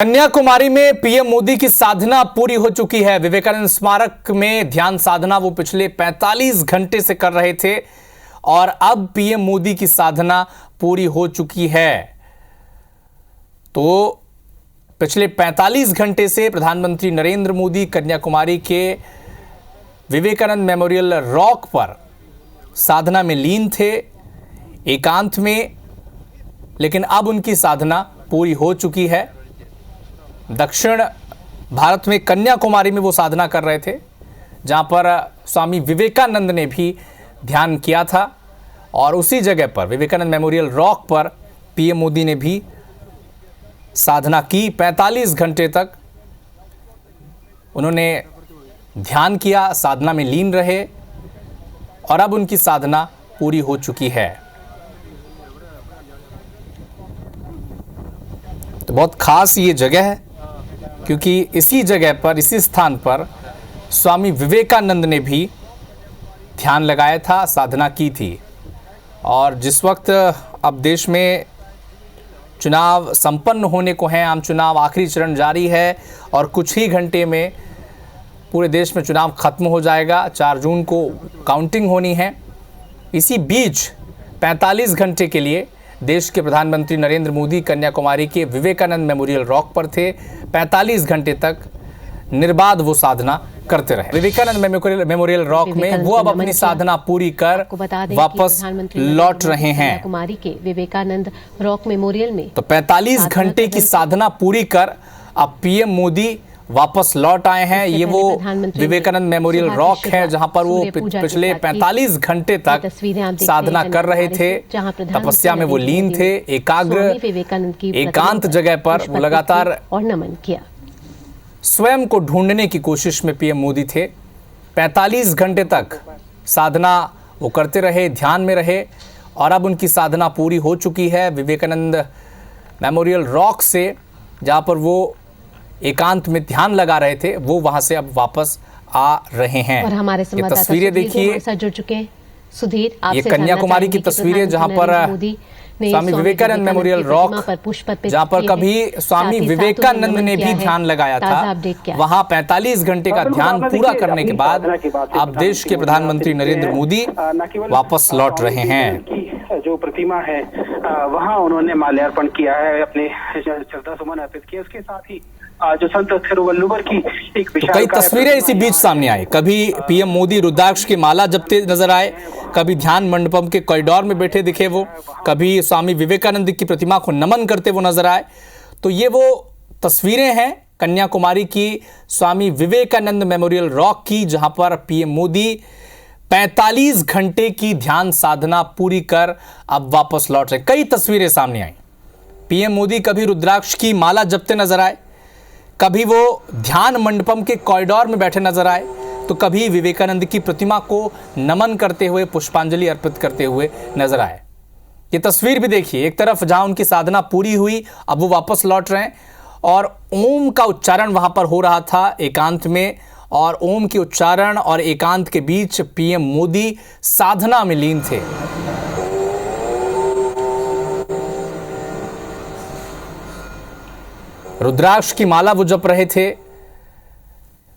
कन्याकुमारी में पीएम मोदी की साधना पूरी हो चुकी है। विवेकानंद स्मारक में ध्यान साधना वो पिछले 45 घंटे से कर रहे थे और अब पीएम मोदी की साधना पूरी हो चुकी है। तो पिछले 45 घंटे से प्रधानमंत्री नरेंद्र मोदी कन्याकुमारी के विवेकानंद मेमोरियल रॉक पर साधना में लीन थे, एकांत में, लेकिन अब उनकी साधना पूरी हो चुकी है। दक्षिण भारत में कन्याकुमारी में वो साधना कर रहे थे, जहां पर स्वामी विवेकानंद ने भी ध्यान किया था और उसी जगह पर विवेकानंद मेमोरियल रॉक पर पीएम मोदी ने भी साधना की। 45 घंटे तक उन्होंने ध्यान किया, साधना में लीन रहे और अब उनकी साधना पूरी हो चुकी है। तो बहुत खास ये जगह है, क्योंकि इसी जगह पर, इसी स्थान पर स्वामी विवेकानंद ने भी ध्यान लगाया था, साधना की थी। और जिस वक्त अब देश में चुनाव संपन्न होने को हैं, आम चुनाव आखिरी चरण जारी है और कुछ ही घंटे में पूरे देश में चुनाव खत्म हो जाएगा। 4 जून को काउंटिंग होनी है। इसी बीच 45 घंटे के लिए देश के प्रधानमंत्री नरेंद्र मोदी कन्याकुमारी के विवेकानंद मेमोरियल रॉक पर थे। 45 घंटे तक निर्बाध वो साधना करते रहे। विवेकानंद मेमोरियल रॉक में वो अब अपनी साधना पूरी कर वापस लौट रहे हैं। कन्याकुमारी के विवेकानंद रॉक मेमोरियल में तो 45 घंटे की साधना पूरी कर अब पीएम मोदी वापस लौट आए हैं। ये वो विवेकानंद मेमोरियल रॉक है जहां पर वो पिछले 45 घंटे तक साधना कर रहे थे, तपस्या में वो लीन थे, एकांत जगह पर वो लगातार और नमन किया। स्वयं को ढूंढने की कोशिश में पीएम मोदी थे। 45 घंटे तक साधना वो करते रहे, ध्यान में रहे और अब उनकी साधना पूरी हो चुकी है। विवेकानंद मेमोरियल रॉक से जहां पर वो एकांत में ध्यान लगा रहे थे, वो वहां से अब वापस आ रहे हैं। और हमारे ये तस्वीरें देखिए, जुड़ चुके हैं सुधीर, ये कन्याकुमारी की तस्वीरें जहां पर स्वामी विवेकानंद मेमोरियल रॉक, जहां पर कभी स्वामी विवेकानंद ने भी ध्यान लगाया था, वहां 45 घंटे का ध्यान पूरा करने के बाद अब देश के प्रधानमंत्री नरेंद्र मोदी वापस लौट रहे हैं। जो प्रतिमा है वहां उन्होंने माल्यार्पण किया है, अपने श्रद्धा सुमन अर्पित किए। उसके साथ ही जो संत थिरुवल्लुवर की एक तो कई तस्वीरें इसी बीच सामने आई। कभी पीएम मोदी रुद्राक्ष की माला जपते नजर आए, कभी ध्यान मंडपम के कॉरिडोर में बैठे दिखे वो, कभी स्वामी विवेकानंद की प्रतिमा को नमन करते वो नजर आए। तो ये वो तस्वीरें हैं कन्याकुमारी की स्वामी विवेकानंद मेमोरियल रॉक की, जहां पर पीएम मोदी 45 घंटे की ध्यान साधना पूरी कर अब वापस लौट रहे। कई तस्वीरें सामने आई। पीएम मोदी कभी रुद्राक्ष की माला जपते नजर आए, कभी वो ध्यान मंडपम के कॉरिडोर में बैठे नजर आए, तो कभी विवेकानंद की प्रतिमा को नमन करते हुए, पुष्पांजलि अर्पित करते हुए नजर आए। ये तस्वीर भी देखिए, एक तरफ जहां उनकी साधना पूरी हुई, अब वो वापस लौट रहे हैं और ओम का उच्चारण वहां पर हो रहा था एकांत में, और ओम के उच्चारण और एकांत के बीच पीएम मोदी साधना में लीन थे। रुद्राक्ष की माला वो जप रहे थे,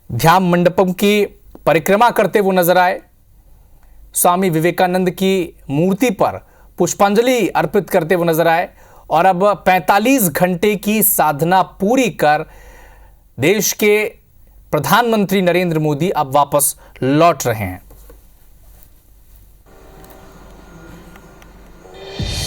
ध्यान मंडपम की परिक्रमा करते वो नजर आए, स्वामी विवेकानंद की मूर्ति पर पुष्पांजलि अर्पित करते वो नजर आए और अब 45 घंटे की साधना पूरी कर देश के प्रधानमंत्री नरेंद्र मोदी अब वापस लौट रहे हैं।